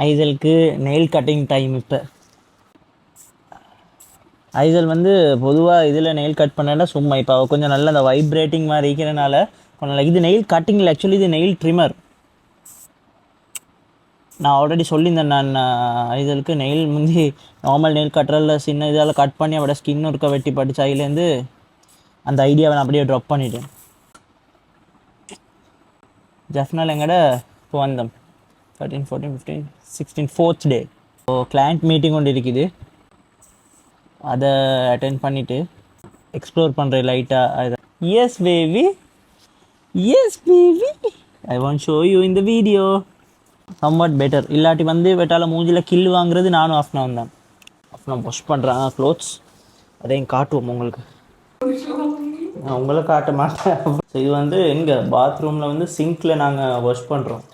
ஐசலுக்கு nail cutting time இப்போ. ஐசல் வந்து பொதுவாக இதில் நெயில் கட் பண்ணேன்னா சும்மா இப்போ கொஞ்சம் நல்ல அந்த வைப்ரேட்டிங் மாதிரி இருக்கிறனால கொஞ்சம் இது நெயில் கட்டிங்கில் ஆக்சுவலி இது நெயில் ட்ரிம்மர். நான் ஆல்ரெடி சொல்லியிருந்தேன் நான் ஐசலுக்கு நெயில் முந்தி நார்மல் நெயில் கட்டுறதில் சின்ன இதால் கட் பண்ணி அவட ஸ்கின் இருக்க வெட்டி படிச்சு அதுலேருந்து அந்த ஐடியாவை நான் அப்படியே ட்ராப் பண்ணிட்டேன். ஜஃப்னால் எங்கட இப்போ வந்தோம் 13 14 15 16 4th டே. ஸோ கிளைண்ட் மீட்டிங் கொண்டு இருக்குது, அதை அட்டென்ட் பண்ணிவிட்டு எக்ஸ்ப்ளோர் பண்ணுறேன் லைட்டாக. அது yes baby, yes baby, I want show you இந்த வீடியோ சம்வாட் பெட்டர். இல்லாட்டி வந்து வெட்டால் மூஞ்சில் கில் வாங்குறது நானும் ஆஃப்னா வந்தேன். ஆஃப்னா வாஷ் பண்ணுறாங்க க்ளோத்ஸ், அதையும் காட்டுவோம் உங்களுக்கு. நான் உங்களை காட்ட மாட்டேன். ஸோ இது வந்து எங்கள் பாத்ரூமில் வந்து சிங்க்கில் நாங்கள் வாஷ் பண்ணுறோம்.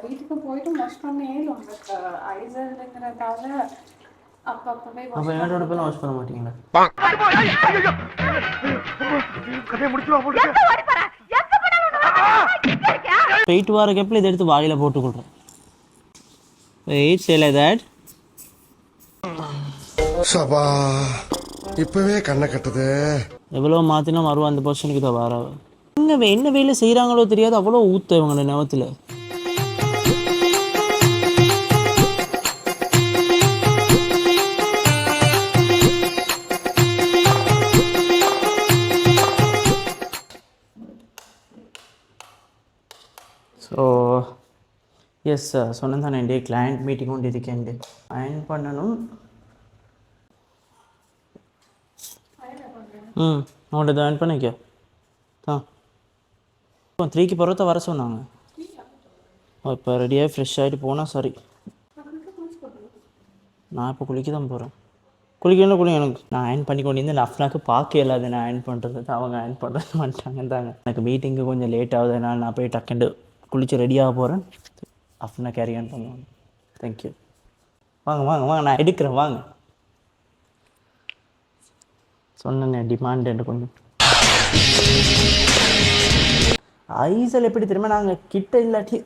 வீட்டுக்கு போயிட்டு வாஷ் பண்ணே உங்களுக்கு ஐசல்ங்கிறதால அப்பப்பவே அப்போ என்னோட பேரும் வாஷ் பண்ண மாட்டீங்களா? போயிட்டு வர கேப்பில் இதை எடுத்து வாயில் போட்டுக்கொள்கிறேன். வெயிட் சேல தட் சபா இப்பவே கண்ணை கட்டுது. எவ்வளோ மாற்றினா மறுவா அந்த பர்சனுக்கு தான் வர என்ன வேலை செய்கிறாங்களோ தெரியாது, அவ்வளோ ஊற்ற இவங்களோட நவத்தில். ஸோ எஸ் சொன்னேன் தானே டே கிளைண்ட் மீட்டிங் கொண்டு இருக்கேன், அயன் பண்ணணும். உங்கள்கிட்ட ஜாயின் பண்ணிக்க ஆ 3க்கு பருவத்தை வர சொன்னாங்க. இப்போ ரெடியாக ஃப்ரெஷ் ஆகிட்டு போனால் சரி. நான் இப்போ குளிக்க தான் போகிறேன். குளிக்கணும் எனக்கு. நான் அயன் பண்ணி கொண்டு வந்து அஃப்னாக்கு பார்க்க இல்லாத நான் அயன் பண்ணுறது, அவங்க அயன் பண்ணுறது வந்துட்டாங்கன்றாங்க. எனக்கு மீட்டிங்கு கொஞ்சம் லேட் ஆகுதுனால நான் போய் டக்குண்டு குளித்து ரெடியாக போகிறேன். அஃப்னா கேரி ஆன் பண்ணுவாங்க. தேங்க்யூ. வாங்க வாங்க வாங்க, நான் எடுக்கிறேன் வாங்க. சொன்னேன் டிமாண்ட் கொஞ்சம். ஐசல் எப்படி தெரியுமா, நாங்கள் கிட்ட இல்லாட்டி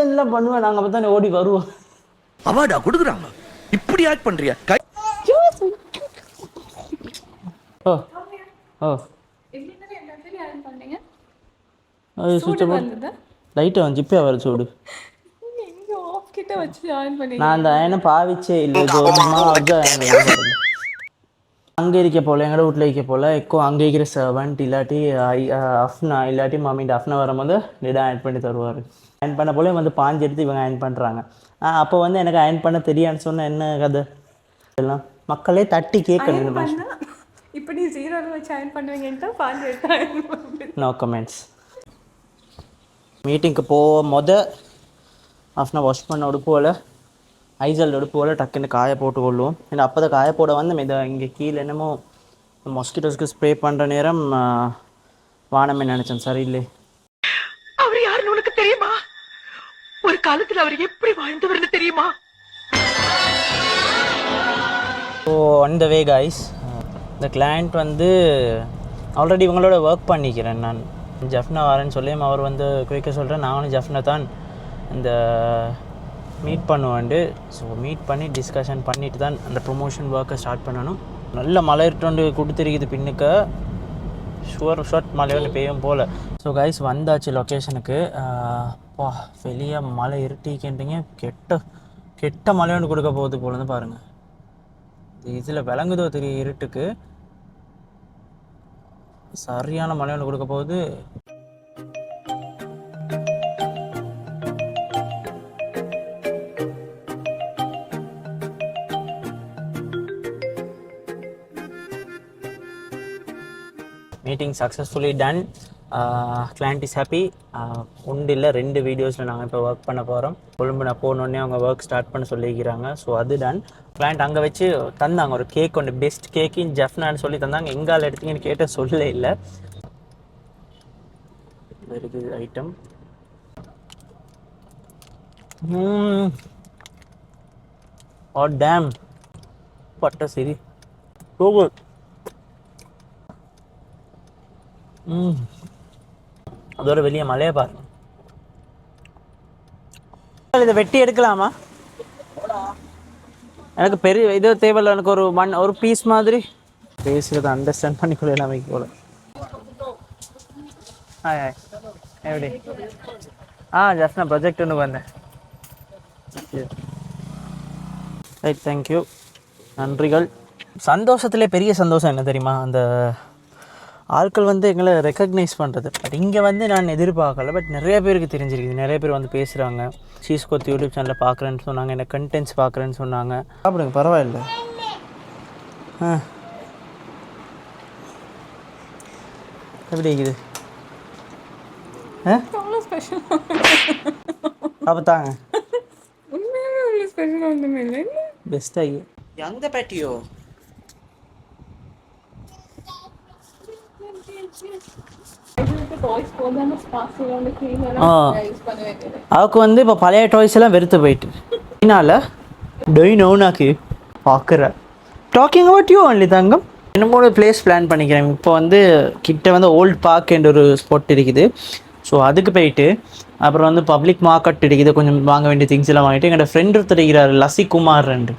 எல்லாம் பண்ணுவேன், நாங்கள் அப்போ தானே ஓடி வருவோம். அவார்டா கொடுக்குறாங்க, இப்படி ஆக்ட் பண்ணுறியா? ஓ ஓ அது சுவிட்ச் லைட்டாக வந்து இப்போ வர சூடு. நான் அந்த அயனை பாவிச்சே இல்லை. அங்கே இருக்க போல் எங்களோட வீட்டில் இருக்க போல் எக்கோ அங்கே இருக்கிற சர்வன்ட் இல்லாட்டி அஃப்னா இல்லாட்டி மாமிட்ட அஃப்னா வரும்போது இடம் அயன் பண்ணி தருவார். அயன் பண்ண போல வந்து பாஞ்சு எடுத்து இவங்க அயன் பண்ணுறாங்க. அப்போ வந்து எனக்கு அயன் பண்ண தெரியான்னு சொன்ன என்ன கதை எல்லாம் மக்களே தட்டி கேட்கணும். இப்படி 0 வச்சு அயன் பண்ணுவீங்கன்ட்டு பாஞ்சு எடுத்து நோ கமெண்ட்ஸ். மீட்டிங்க்கு அஃப்னா வாஷ் பண்ண உடுப்போல் ஐசல் உடுப்போல் டக்குன்னு காய போட்டு கொள்ளுவோம். ஏன்னா அப்போ தான் காய போட வந்து இதை இங்கே கீழே என்னமோ மொஸ்கிட்டோஸ்க்கு ஸ்ப்ரே பண்ணுற நேரம் வானமே நினச்சேன் சரியில்லை. அவர் யாருன்னு உனக்கு தெரியுமா? ஒரு காலத்தில் அவர் எப்படி வாழ்ந்தவர்னு தெரியுமா? So on the way guys, இந்த கிளைண்ட் வந்து ஆல்ரெடி இவங்களோட ஒர்க் பண்ணிக்கிறேன் நான். ஜஃப்னா வரேன்னு சொல்லி அவர் வந்து குயிக்க சொல்கிறேன். நானும் ஜஃப்னா தான் இந்த மீட் பண்ணுவேன்ண்டு. ஸோ மீட் பண்ணி டிஸ்கஷன் பண்ணிட்டு தான் அந்த ப்ரொமோஷன் ஒர்க்கை ஸ்டார்ட் பண்ணணும். நல்ல மழை இருட்டு கொடுத்துருக்குது பின்னுக்க, ஷார்ட் மழை ஒன்று பெய்யும் போல். ஸோ கைஸ் வந்தாச்சு லொக்கேஷனுக்கு. வெளியே மழை இருட்டிக்கின்றீங்க, கெட்ட மழை ஒன்று கொடுக்க போகுது போலன்னு பாருங்கள். இதில் விளங்குதோ தெரியும், இருட்டுக்கு சரியான மழை ஒன்று கொடுக்க போகுது. Meeting successfully ton. Client is happy. ஒன்று இல்லை 2 வீடியோஸில் நாங்கள் இப்போ ஒர்க் பண்ண போகிறோம். கொழும்பு நான் போனோடனே அவங்க ஒர்க் ஸ்டார்ட் பண்ண சொல்லிக்கிறாங்க. ஸோ அது டன். கிளைண்ட் அங்கே வச்சு தந்தாங்க ஒரு கேக் ஒன்று, பெஸ்ட் கேக்கின் ஜஃப்னான்னு சொல்லி தந்தாங்க. எங்கால் எடுத்தீங்கன்னு கேட்ட சொல்ல இல்லை. Very item. டேம் பட்ட சரி கோகுல். அதோட வெளியே மழையை பாருங்க. இதை வெட்டி எடுக்கலாமா? எனக்கு பெரிய இது தேவையில்லை, எனக்கு ஒரு பீஸ் மாதிரி பேசுகிறத அண்டர்ஸ்டாண்ட் பண்ணிக்கொள்ள எல்லாமே போல. ஹாய் ஹாய் எப்படி ஜஸ்ட் நான் ப்ரொஜெக்ட் ஒன்று வந்தேன். ரைட், தேங்க்யூ, நன்றிகள். சந்தோஷத்துலேயே பெரிய சந்தோஷம் என்ன தெரியுமா, அந்த ஆட்கள் வந்து எங்களை ரெக்கக்னைஸ் பண்ணுறது. பட் இங்கே வந்து நான் எதிர்பார்க்கல, பட் நிறைய பேருக்கு தெரிஞ்சிருக்குது. நிறைய பேர் வந்து பேசுகிறாங்க, சீஸ் கொத்து யூடியூப் சேனலில் பார்க்குறேன்னு சொன்னாங்க, என்ன கண்டென்ட்ஸ் பார்க்குறேன்னு சொன்னாங்க. சாப்பிடுங்க, பரவாயில்ல. எப்படி இருக்குது? அவ்வளோ ஸ்பெஷல் அப்போ தாங்க உண்மையாகவே அவ்வளோ ஸ்பெஷல் ஒன்றுமே இல்லை. பெஸ்ட்டாகி எந்த பேட்டியோ அவக்கு வந்து இப்போ பழைய டாய்ஸ் எல்லாம் வெறுத்து போயிட்டு இதனால டொய்னோனாக்கு பார்க்குற டாக்கிங் அபவுட் யூ ஒன்லி தங்கம். இன்னும் 3 பிளேஸ் பிளான் பண்ணிக்கிறேன். இப்போ வந்து கிட்ட வந்து ஓல்ட் பார்க் என்ற ஒரு ஸ்பாட் இருக்குது. ஸோ அதுக்கு போயிட்டு அப்புறம் வந்து பப்ளிக் மார்க்கெட் இருக்குது, கொஞ்சம் வாங்க வேண்டிய திங்ஸ் எல்லாம் வாங்கிட்டு எங்களோட ஃப்ரெண்ட் ஒருத்தர் இருக்கிறார் லஸ்ஸி குமார் ரெண்டு.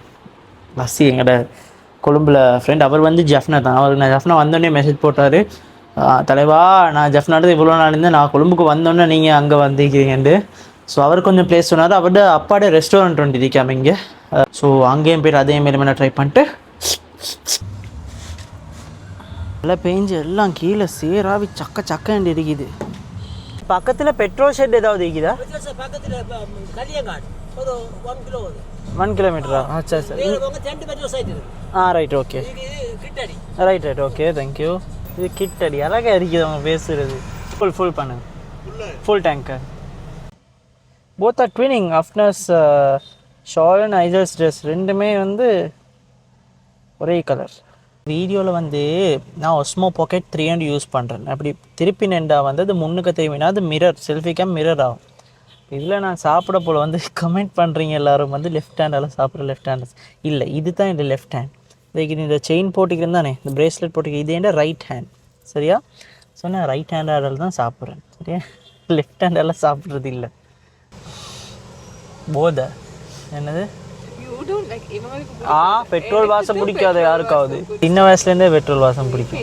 லஸ்ஸி எங்களோட கொழும்புல ஃப்ரெண்ட், அவர் வந்து ஜஃப்னா தான். அவருக்கு நான் ஜஃப்னா வந்தோடனே மெசேஜ் போட்டார், தலைவா நான் ஜஃப்னாட்டு இவ்வளோ நாள் இருந்தேன், நான் கொழும்புக்கு வந்தோன்னே நீங்கள் அங்கே வந்திருக்கிறீங்கன்ட்டு. ஸோ அவர் கொஞ்சம் பிளேஸ் சொன்னார். அவரோட அப்பாட ரெஸ்டாரண்ட் ஒன்று இருக்காம இங்கே. ஸோ அங்கேயும் போய்ட்டு அதே மாரி நான் ட்ரை பண்ணிட்டு நல்லா பெஞ்சு எல்லாம் கீழே சேராவி சக்க சக்கண்டு இருக்குது. பக்கத்தில் பெட்ரோல் ஷெட் ஏதாவது இருக்குதா? ஒரு 1 கிலோ 1 கிலோமீட்டரா? சரி சரி. Right, okay, right, okay, thank you. இது கிட்டடி அழகாக இருக்குது அவங்க பேசுகிறது. ஃபுல் பண்ணுங்க, full tanker. Both are twinning. Afnas shawl and ஐஜர்ஸ் ட்ரெஸ் ரெண்டுமே வந்து ஒரே கலர். வீடியோவில் வந்து நான் ஒஸ்மோ பாக்கெட் 300 யூஸ் பண்ணுறேன். அப்படி திருப்பி நின்றா வந்து அது முன்னுக்கு தேவைன்னா அது மிரர், செல்ஃபி கேம் மிரர் ஆகும். இதில் நான் சாப்பிட போல் வந்து கமெண்ட் பண்ணுறீங்க எல்லோரும் வந்து லெஃப்ட் ஹேண்டால் சாப்பிட்ற லெஃப்ட் ஹேண்ட் இல்லை, இது தான் இந்த லெஃப்ட் ஹேண்ட். இது இந்த செயின் போட்டுக்கிறேன் தானே, இந்த பிரேஸ்லெட் போட்டுக்க, இது என்ன ரைட் ஹேண்ட், சரியா? ஸோ நான் ரைட் ஹேண்டால் தான் சாப்பிட்றேன், சரியா? லெஃப்ட் ஹேண்டால் சாப்பிட்றது இல்லை. போதை என்னது? பெட்ரோல் வாசம் பிடிக்காத யாருக்காவது? சின்ன வயசுலேருந்தே பெட்ரோல் வாசம் பிடிக்கும்.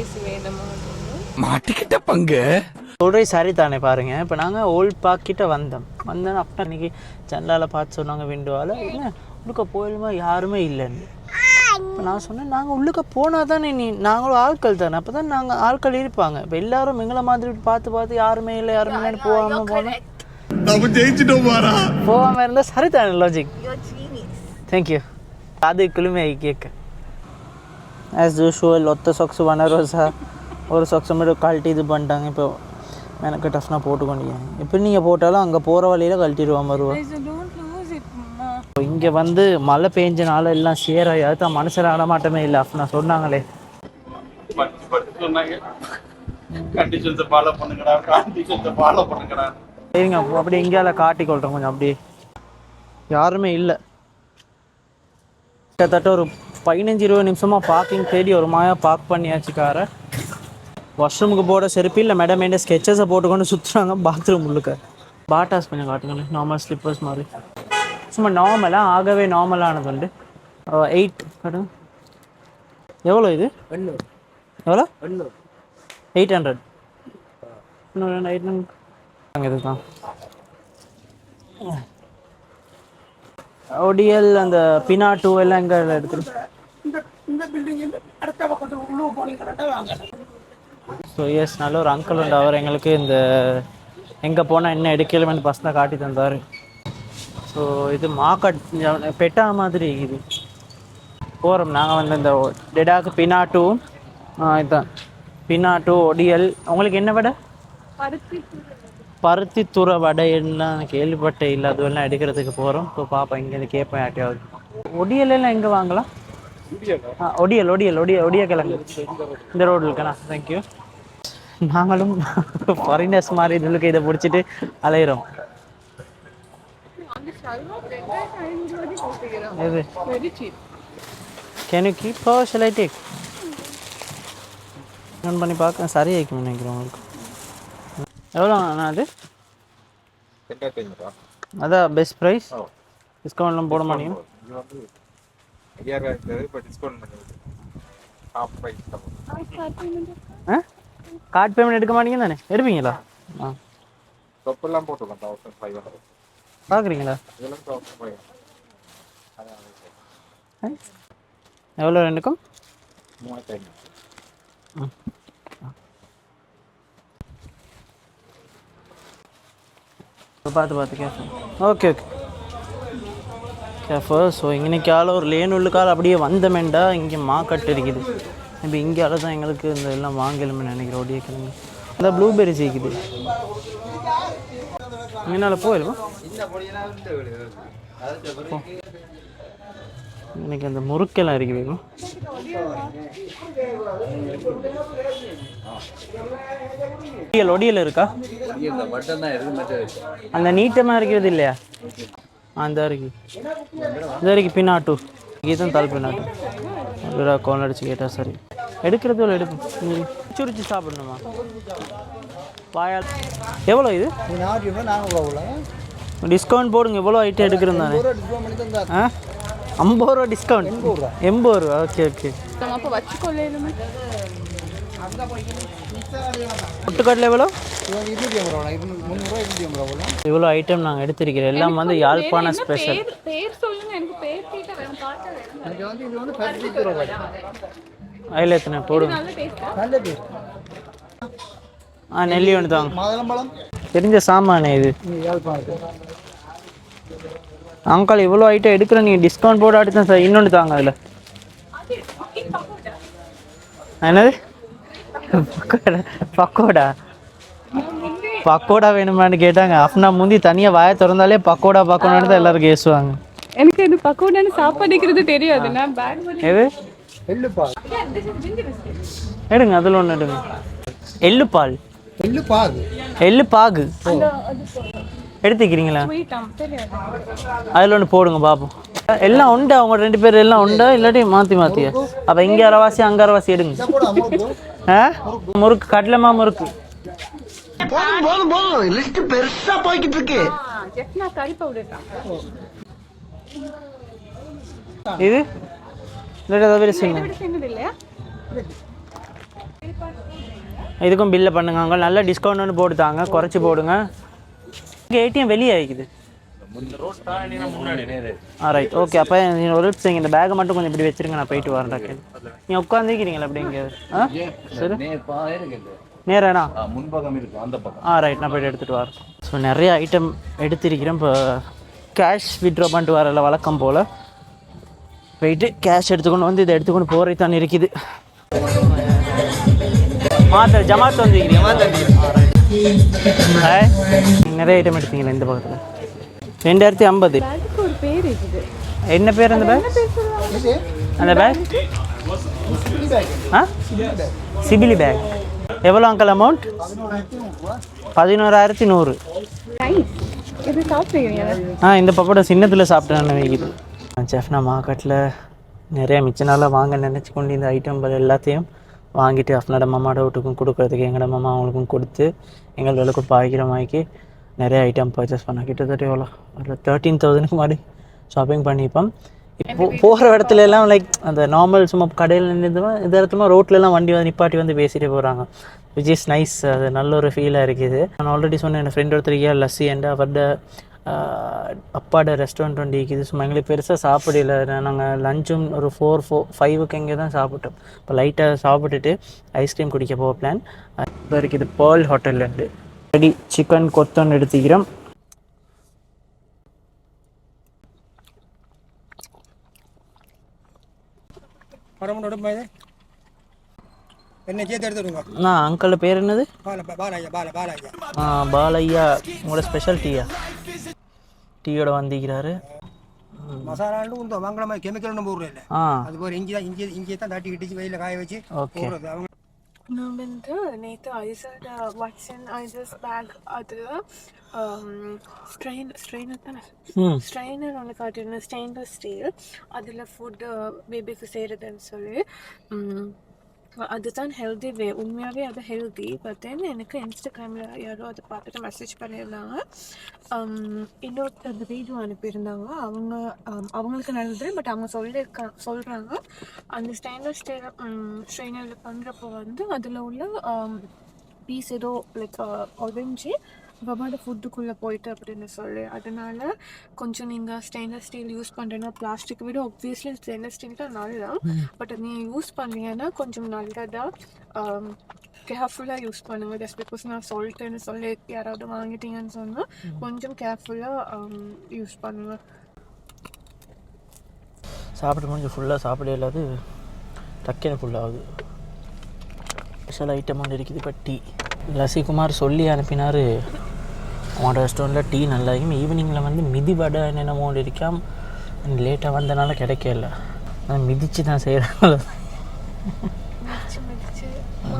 மாட்டிக்கிட்ட பங்கு சொல்கிறேன், சரி தானே? பாருங்கள், இப்போ நாங்கள் ஓல்ட் பார்க் கிட்ட வந்தோம். அப்போ அன்றைக்கி ஜன்னலால் பார்த்து சொன்னாங்க விண்டோவால், என்ன உள்ளுக்க போயிடுமா, யாருமே இல்லைன்னு. இப்போ நான் சொன்னேன், நாங்கள் உள்ளுக்க போனால் தானே நாங்களும் ஆட்கள் தானே, அப்போ தான் நாங்கள் ஆட்கள் இருப்பாங்க. இப்போ எல்லோரும் எங்களை மாதிரி பார்த்து யாருமே இல்லை யாருமே இல்லைன்னு போகாமல் போகாமல் இருந்தால் சரி தானே? லாஜிக். தேங்க்யூ. அது குளுமையாகி கேட்க ஆஸ் யூஷுவல் ஒத்த சாக்ஸ் வனரோசா ஒரு சாக்ஸை மட்டும் கழட்டி இது பண்ணிட்டாங்க. இப்போ எனக்கு டஃப்னா போட்டுக்கொண்டீங்க. இப்போ நீங்கள் போட்டாலும் அங்கே போகிற வழியில் கழட்டிடுவான் வருவோம். இங்கே வந்து மழை பெஞ்சனால எல்லாம் சேராய், அதுதான் மனுஷன் ஆடமாட்டமே இல்லை. அஃப்னா சொன்னாங்களே சரிங்க, அப்படி இங்கேயால காட்டிக்கொள்கிறேன் கொஞ்சம். அப்படி யாருமே இல்லை. கிட்டத்தட்ட ஒரு 15-20 நிமிஷமாக பார்க்கிங் தேடி ஒரு பார்க் பண்ணியாச்சு காரை. வாஷ்ரூமுக்கு போட செருப்பு இல்லை மேடம், என் ஸ்கெச்சஸை போட்டுக்கொண்டு சுற்றுறாங்க பாத்ரூம் உள்ளுக்க. பாட்டாஸ் கொஞ்சம் காட்டுங்களேன், நார்மல் ஸ்லிப்பர்ஸ் மாதிரி சும்மா நார்மலாக ஆகவே நார்மலானது உண்டு. 8 காட்டுங்க. எவ்வளோ இது? எவ்வளோ? 800. இன்னும் 800 இது தான். ஒடிஎல் அந்த பினா 2 எல்லாம் எங்கே எடுத்துருக்கு? ஸோ எஸ், நல்ல ஒரு அங்கிள் உண்டு. அவர் எங்களுக்கு இந்த எங்கே போனால் என்ன எடுக்கலுமென்னு பசங்க காட்டி தந்தார். ஸோ இது மார்க்கெட் பெட்டா மாதிரி இது போகிறோம் நாங்கள் வந்து இந்த டெடாக்கு பினா 2 இதுதான் பினா 2 ஒடிஎல். உங்களுக்கு என்ன வடை? பருத்தி துறை வடையெல்லாம் கேள்விப்பட்டே இல்லை, அதுவெல்லாம் எடுக்கிறதுக்கு போகிறோம். ஸோ பாப்பா இங்கேருந்து கேட்பேன் யார்ட்டையாவது. ஒடியல்லாம் எங்கே வாங்கலாம்? ஒடிய கிழங்கு இந்த ரோடு இருக்கண்ணா. தேங்க்யூ. நாங்களும் ஃபாரினர்ஸ் மாதிரி இதுக்கு இதை பிடிச்சிட்டு அலையிறோம். எது? Can you keep her shall I take? On பண்ணி பார்க்க சரியாயிக்கும் நினைக்கிறேன் உங்களுக்கு. எவ்வளோ அண்ணா அது? அதான் பெஸ்ட் ப்ரைஸ். டிஸ்கவுண்ட்லாம் போட மாட்டீங்க? இது வந்து 5000 இருக்குது, இப்போ டிஸ்கவுண்ட் பண்ணிருக்கு. ஹாஃப் ப்ரைஸ் தான். கார்டு பேமெண்ட் எடுக்க மாட்டீங்க தானே? எடுப்பீங்களா? ஆ தொப்பெல்லாம் போட்டுக்கலாம் 1500. பார்க்குறீங்களா? இதெல்லாம் 1500. எவ்வளோ ரெண்டுக்கும்? 3500. பார்த்து கேஃபே. Okay cafe. ஸோ இன்னைக்கால ஒரு லேனுள்ளுக்கால் அப்படியே வந்தமெண்டா இங்கே மார்க்கெட் இருக்குது. இப்போ இங்கேயால தான் எங்களுக்கு இந்த எல்லாம் வாங்கலுமே நினைக்கிறேன். ஒடிய கிழங்கு இந்த ப்ளூபெரி சீக்குது. என்னால் போயிடும். இன்னைக்கு அந்த முறுக்கெல்லாம் இருக்குது. ஒடியல் இருக்கா? அந்த நீட்டமாக இருக்கிறது இல்லையா? அந்த இருக்கு இது வரைக்கும் பின்னாட்டு கீதம் தால் பின்னாட்டு அப்படியா கோல் அடிச்சு கேட்டால் சரி. எடுக்கிறது இல்லை எடுப்போம். சுரிச்சு சாப்பிடணுமா? வாயால் எவ்வளோ இது? டிஸ்கவுண்ட் போடுங்க. எவ்வளோ ஐட்டம் எடுக்கிறது தானே? ஆ 50 ரூபா டிஸ்கவுண்ட். 80 ரூபா. ஓகே அப்போ வச்சுக்கொள்ளேன். பொட்டுக்கடலை எவ்வளோ? இவ்வளோ ஐட்டம் நாங்கள் எடுத்திருக்கிறோம். எல்லாம் வந்து யாழ்ப்பாண ஸ்பெஷல். அதில் எத்தனை போடுங்க? நெல்லி ஒன்று தாங்க. தெரிஞ்ச சாமானே இது. அங்காள் இவ்வளோ ஐட்டம் எடுக்கிற நீங்கள் டிஸ்கவுண்ட் போட தான் சார். இன்னொன்று தாங்க. அதில் என்னது? பக்கோடா வேணுமான்னு கேட்டாங்க. அப்னா முந்தி தனியாக வாயை திறந்தாலே பக்கோடா பக்கோடான்னு தான் எல்லாரும் கேசுவாங்க. எனக்கு இது பக்கோடான்னு சாப்பாடுக்கிறது தெரியாது. எது? எடுங்க. அதில் ஒன்று எடுங்க. எள்ளு பாகு எடுத்துக்கிறீங்களா? அதில் ஒன்று போடுங்க பார்ப்போம். எல்லாம் உண்டா? அவங்க 2 பேர் எல்லாம் உண்டா இல்லாட்டி மாற்றியா? அப்போ இங்கே அரைவாசி அங்கே அரைவாசி எடுங்க. முறுக்கு கடலைமா முறுக்கு லிஸ்ட் பெருசா போய்கிட்டு இருக்கு. இது இதுக்கும் பில்லை பண்ணுங்க. அங்கே நல்ல டிஸ்கவுண்ட் ஒன்று போட்டுத்தாங்க. குறைச்சி போடுங்க. இங்கே ஏடிஎம் வெளியே ஆகிக்குது. Right okay. அப்போ நீங்கள் ஒரு செய்யுங்க. இந்த பேக்கை மட்டும் கொஞ்சம் இப்படி வச்சுருங்க. நான் போயிட்டு வரேன். நீங்கள் உட்காந்துக்கிறீங்களா அப்படி இங்கே? சரி நேராண்ணா முன்பக்கம் இருக்கும் அந்த பக்கம். ரைட். நான் போய்ட்டு எடுத்துகிட்டு வரேன். ஸோ நிறைய ஐட்டம் எடுத்திருக்கிறேன். இப்போ கேஷ் வித்ட்ரா பண்ணிட்டு வரல வழக்கம் போல். போயிட்டு கேஷ் எடுத்துக்கொண்டு வந்து இதை எடுத்துக்கொண்டு போகிறது தான் இருக்குது. ஜமாத் வந்துருக்கிறீங்க. நிறைய ஐட்டம் எடுத்தீங்களா இந்த பக்கத்தில்? 2050. என்ன பேர் அந்த பேக்? அந்த பேக் சிபிலி பேக். எவ்வளோ அங்கிள் அமௌண்ட்? 11,100. இந்த பப்போட சின்னத்தில் சாப்பிட்டேன்னு வைக்குது. ஜெஃப்னா மார்க்கெட்டில் நிறைய மிச்ச நாளாக வாங்க நினச்சி கொண்டு இந்த ஐட்டம் எல்லாத்தையும் வாங்கிட்டு அஃப்னோட மாமாவோட வீட்டுக்கும் கொடுக்குறதுக்கு எங்களோட மாமா அவங்களுக்கும் கொடுத்து எங்கள் விலைக்கும் பாய்க்கிறமாக்கி நிறைய ஐட்டம் பர்ச்சேஸ் பண்ண கிட்டத்தட்ட எவ்வளோ ஒரு 13,000க்கு மாதிரி ஷாப்பிங் பண்ணிப்போம். இப்போ போகிற இடத்துல எல்லாம் லைக் அந்த நார்மல் சும்மா கடையில் நின்று இது இடத்துல ரோட்லலாம் வண்டி வந்து நிப்பாட்டி வந்து பேசிகிட்டே போகிறாங்க. Which is nice. அது நல்ல ஒரு ஃபீலாக இருக்குது. நான் ஆல்ரெடி சொன்னேன் என் ஃப்ரெண்ட் ஒருத்தர் லஸ்ஸி அண்ட் அவரோட அப்பாட ரெஸ்டாரண்ட் ஒன்று இருக்குது. சும்மா எங்களுக்கு பெருசாக சாப்பிடல. நாங்கள் லஞ்சும் ஒரு 4-5க்கு எங்கே தான் சாப்பிட்டோம். இப்போ லைட்டாக சாப்பிட்டுட்டு ஐஸ்கிரீம் குடிக்க போக பிளான் இப்போ இருக்குது. பேர்ல் ஹோட்டல்லேருந்து ரெடி சிக்கன் கொத்தன்னு எடுத்துக்கிறோம். அங்கிள் பேர் என்னது? பாலையா. உங்களோட ஸ்பெஷல் டீயோட வந்திக்கிறாரு. மசாலாண்டு இந்த வாங்குற மாதிரி கெமிக்கல் ஒன்றும் போடுறதில்ல. அது போல இங்கே தான் தட்டி கிட்டிச்சு வெயில காய வச்சு போடுறது. அவங்க நான் வந்து நேற்று ஐசோட வாட்சன் ஐசஸ் பேக் அதில் ஸ்ட்ரெயினர் தானே ஸ்ட்ரெயினர் ஒன்று காட்டியிருந்தேன். Stainless steel. அதில் ஃபுட்டு பேபிக்கு செய்கிறதுன்னு சொல்லி அதுதான் ஹெல்தி வே, உண்மையாகவே அது ஹெல்தி. பட் தென் எனக்கு இன்ஸ்டாகிராமில் யாரோ அதை பார்த்துட்டு மெசேஜ் பண்ணியிருந்தாங்க. இன்னொரு அந்த வீடியோ அனுப்பியிருந்தாங்க. அவங்களுக்கு நல்லது, பட் அவங்க சொல்கிறாங்க அந்த ஸ்டெயின்லெஸ் ஸ்ட்ரெயினரில் பண்ணுறப்போ வந்து அதில் உள்ள பீஸ் ஏதோ லைக் உடஞ்சி வமாட ஃபுட்டுக்குள்ளே போயிட்டு அப்படின்னு சொல்லி. அதனால கொஞ்சம் நீங்கள் ஸ்டெயின்லெஸ் ஸ்டீல் யூஸ் பண்ணுறேன்னா, பிளாஸ்டிக் விட ஆப்வியஸ்லி ஸ்டெயின்லெஸ் ஸ்டீல் தான் நல்லா. பட் நீங்கள் யூஸ் பண்ணுறீங்கன்னா கொஞ்சம் நல்லதாக கேர்ஃபுல்லாக யூஸ் பண்ணுங்கள். ஜஸ்ட் பிகாஸ் நான் சொல்லிட்டேன்னு சொல்லி யாராவது வாங்கிட்டீங்கன்னு சொன்னால் கொஞ்சம் கேர்ஃபுல்லாக யூஸ் பண்ணுங்கள். சாப்பிட்டு கொஞ்சம் ஃபுல்லாக சாப்பிட இல்லாது டக்குன்னு ஃபுல்லாகுது. ஸ்பெஷல் ஐட்டம் ஒன்று இருக்குது. இப்போ டீ லசிகுமார் சொல்லி அனுப்பினார். அவனோட ரெஸ்டாரண்ட்டில் டீ நல்லா இருக்கும். ஈவினிங்கில் வந்து மிதி வடை என்னென்னமோ இருக்காம். லேட்டாக வந்தனால கிடைக்கல. நான் மிதித்து தான் செய்கிறாங்கள.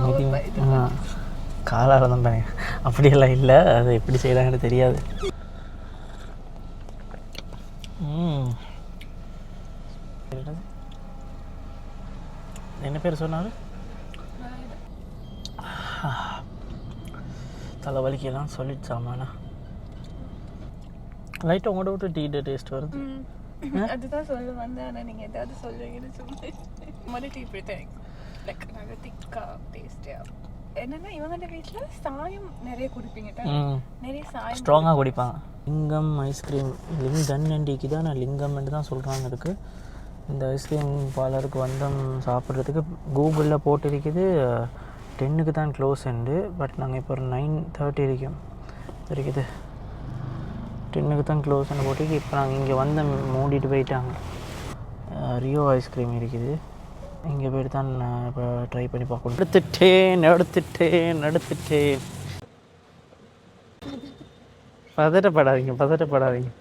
மிதி காலால் தான் பாருங்க. அப்படியெல்லாம் இல்லை, அது எப்படி செய்கிறாங்கன்னு தெரியாது. என்ன பேர் சொன்னார்? தலைவலிக்கெல்லாம் சொல்லிடுச்சாமாண்ணா. லைட்டாக உங்களோட விட்டு டீ டேஸ்ட் வருது. அதுதான் சொல்ல வந்தேன். ஆனால் நீங்கள் எதாவது சொல்லுவீங்கன்னு சொல்லி மறுபடியும் டீ பிடித்தேன். லைக் நாங்கள் திக்கா டேஸ்டியாக என்னென்னா இவங்க வீட்டில் சாயம் நிறைய குடிப்பீங்க. நிறைய சாயம் ஸ்ட்ராங்காக குடிப்பாங்க. லிங்கம் ஐஸ்கிரீம் லிங்டன் அண்டிக்கு தான் நான் லிங்கம்ன்ட்டு தான் சொல்கிறாங்க. இருக்குது இந்த ஐஸ்கிரீம் பார்லருக்கு வந்தோம் சாப்பிட்றதுக்கு. கூகுளில் போட்டிருக்குது 10க்கு தான் க்ளோஸ் உண்டு. பட் நாங்கள் இப்போ ஒரு 9:30 இருக்குது. 10க்கு தான் க்ளோஸ்ன்னு போட்டிருக்கு. இப்போ நாங்கள் இங்கே வந்து மூடிட்டு போயிட்டாங்க. ரியோ ஐஸ்கிரீம் இருக்குது. இங்கே போய்ட்டு தான் இப்போ ட்ரை பண்ணி பார்க்கணும். எடுத்துட்டேன். பதட்டப்படாதீங்க.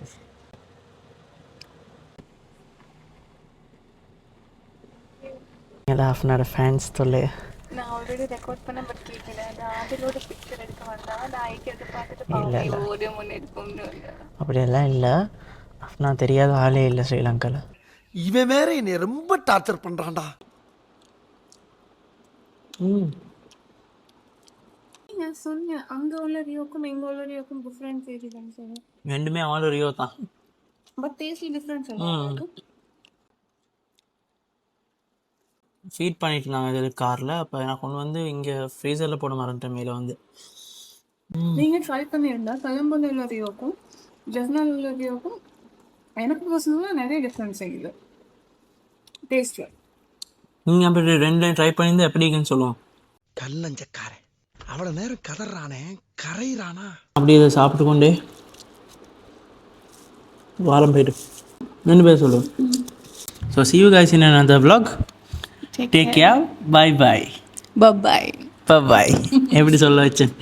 என்னோட ஃபேன்ஸ் தொல்லை. நான் ஆல்ரெடி ரெக்கார்ட் பண்ண பட் கேட்கல. நான் அதிலோட பிக்சர் எடுக்க வந்தா நான் ஐக்கியத்தை பார்த்துட்டு ஓடிய முன்னே எடுப்போம்னு. அப்படியெல்லாம் இல்லை. நான் தெரியாத ஆளே இல்லை ஸ்ரீலங்காவில். இவன் வேற என்னை ரொம்ப டார்ச்சர் பண்றான்டா. நான் சொன்னேன் அங்கே உள்ள ரியோக்கும் இங்கே உள்ள ரியோக்கும் டிஃப்ரெண்ட் தெரியுதுன்னு சொன்னேன். ரெண்டுமே ஆல் ரியோ தான். பட் டேஸ்ட்லி டிஃப்ரென்ஸ் இல்லை. ஃபீட் பண்ணிட்டு நாங்கள் இது காரில். அப்போ நான் கொண்டு வந்து இங்கே ஃப்ரீசரில் போட மறந்துட்டேன். மேலே வந்து நீங்கள் ட்ரை பண்ணியிருந்தா கொலம்புல உள்ள ரியோக்கும் ஜெஃப்னால உள்ள ரியோக்கும் எனக்கு பர்சனலாக நிறைய டிஃப்ரென்ஸ் ஆகுது டேஸ்ட்டில். நீங்கள் அப்படி ரெண்டையும் ட்ரை பண்ணியிருந்தா எப்படி இருக்குன்னு சொல்லுவோம். கல்லஞ்சக்காரன் அவ்வளோ நேரம் கதறானே கரையிறானா. அப்படி இதை சாப்பிட்டு கொண்டே வாரம் போயிட்டு 2 பேர் சொல்லுவோம். So see you guys in another vlog. Take care. Bye. Bye. எப்படி சொல்ல வச்சேன்?